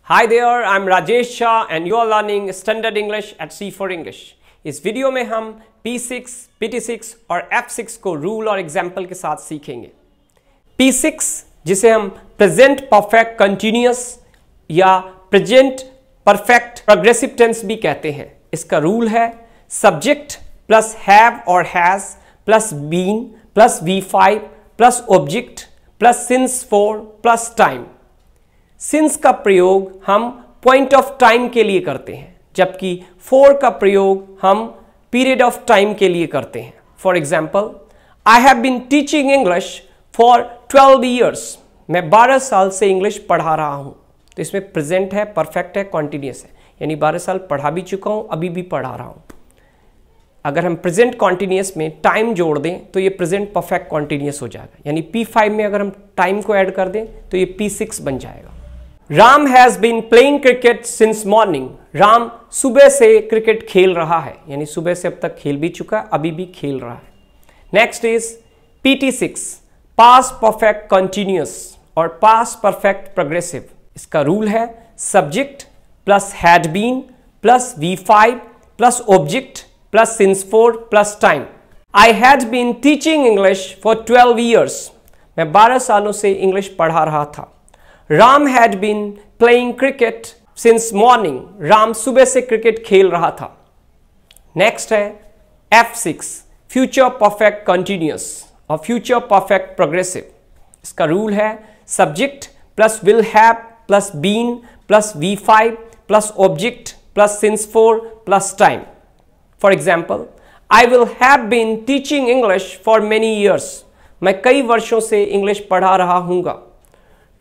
Hi there, I'm Rajesh Shah and you are learning Standard English at C4 English। इस video में हम P6, PT6 और F6 को rule और example के साथ सीखेंगे। P6 जिसे हम प्रेजेंट परफेक्ट कंटिन्यूअस या प्रेजेंट परफेक्ट प्रोग्रेसिव टेंस भी कहते हैं। इसका रूल है सब्जेक्ट प्लस हैव और has plus been plus V5 plus object plus since for plus time. Since का प्रयोग हम पॉइंट ऑफ टाइम के लिए करते हैं, जबकि फॉर का प्रयोग हम पीरियड ऑफ टाइम के लिए करते हैं। For example, I have been teaching English for 12 years. मैं 12 साल से इंग्लिश पढ़ा रहा हूँ। तो इसमें प्रेजेंट है, परफेक्ट है, कॉन्टिन्यूस है, यानी 12 साल पढ़ा भी चुका हूँ, अभी भी पढ़ा रहा हूँ। अगर हम प्रेजेंट कॉन्टिन्यूस में टाइम जोड़ दें तो ये प्रेजेंट परफेक्ट कॉन्टिन्यूस हो जाएगा, यानी P5 में अगर हम टाइम को ऐड कर दें तो ये P6 बन जाएगा। Ram has been playing cricket since morning. Ram सुबह से क्रिकेट खेल रहा है, यानी सुबह से अब तक खेल भी चुका, अभी भी खेल रहा है। Next is PT6, past perfect continuous और पास्ट परफेक्ट प्रोग्रेसिव। इसका रूल है subject plus had been plus V5 plus object plus since for plus time. I had been teaching English for 12 years. मैं 12 सालों से इंग्लिश पढ़ा रहा था। Ram had been playing cricket since morning. Ram सुबह से क्रिकेट खेल रहा था। नेक्स्ट है F6, फ्यूचर परफेक्ट कंटिन्यूअस और फ्यूचर परफेक्ट प्रोग्रेसिव। इसका रूल है subject plus will have plus been plus V5 plus object plus since for plus time. For example, I will have been teaching English for many years. मैं कई वर्षों से English पढ़ा रहा हूँगा।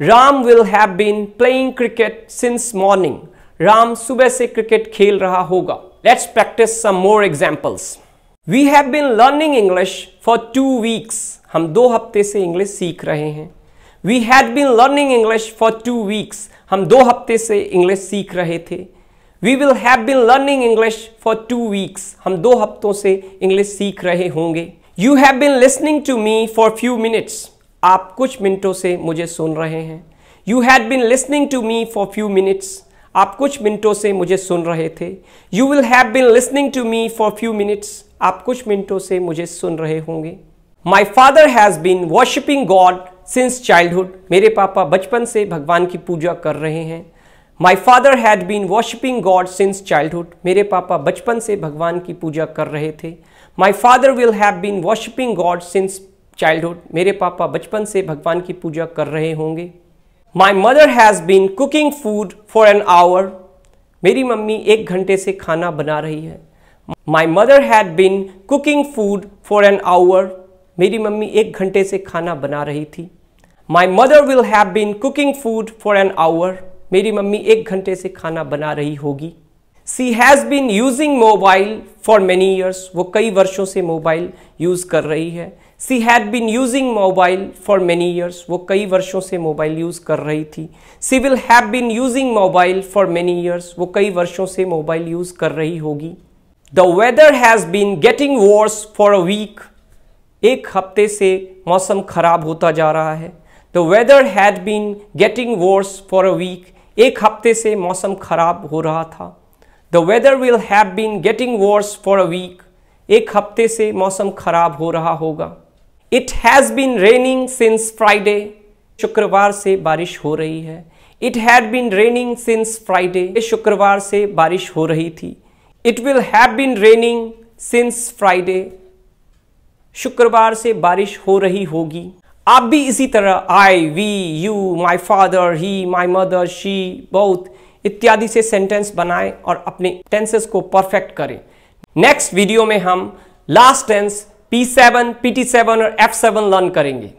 Ram will have been playing cricket since morning. Ram सुबह से cricket खेल रहा होगा। Let's practice some more examples. We have been learning English for 2 weeks. हम 2 हफ्ते से इंग्लिश सीख रहे हैं। We had been learning English for 2 weeks. हम 2 हफ्ते से इंग्लिश सीख रहे थे। We will have been learning English for 2 weeks. हम 2 हफ्तों से इंग्लिश सीख रहे होंगे। You have been listening to me for few minutes. आप कुछ मिनटों से मुझे सुन रहे हैं। You had been listening to me for few minutes. आप कुछ मिनटों से मुझे सुन रहे थे। You will have been listening to me for few minutes. आप कुछ मिनटों से मुझे सुन रहे होंगे। My father has been worshipping God since childhood. मेरे पापा बचपन से भगवान की पूजा कर रहे हैं। My father had been worshipping God since childhood. मेरे पापा बचपन से भगवान की पूजा कर रहे थे। My father will have been worshipping God since childhood. मेरे पापा बचपन से भगवान की पूजा कर रहे होंगे। My mother has been cooking food for an hour. मेरी मम्मी 1 घंटे से खाना बना रही है। My mother had been cooking food for an hour. मेरी मम्मी 1 घंटे से खाना बना रही थी। My mother will have been cooking food for an hour. मेरी मम्मी 1 घंटे से खाना बना रही होगी। She has been using mobile for many years. वो कई वर्षों से मोबाइल यूज़ कर रही है। She had been using mobile for many years. वो कई वर्षों से मोबाइल यूज़ कर रही थी। She will have been using mobile for many years. वो कई वर्षों से मोबाइल यूज़ कर रही होगी। The weather has been getting worse for a week. 1 हफ्ते से मौसम खराब होता जा रहा है। The weather had been getting worse for a week. 1 हफ्ते से मौसम खराब हो रहा था। The weather will have been getting worse for a week. 1 हफ्ते से मौसम खराब हो रहा होगा। It has been raining since Friday. शुक्रवार से बारिश हो रही है। It had been raining since Friday. शुक्रवार से बारिश हो रही थी। It will have been raining since Friday. शुक्रवार से बारिश हो रही होगी। आप भी इसी तरह I, we, you, my father, he, my mother, she, both इत्यादि से सेंटेंस बनाएं और अपने टेंसेस को परफेक्ट करें। नेक्स्ट वीडियो में हम लास्ट टेंस P7, PT7 और F7 लर्न करेंगे।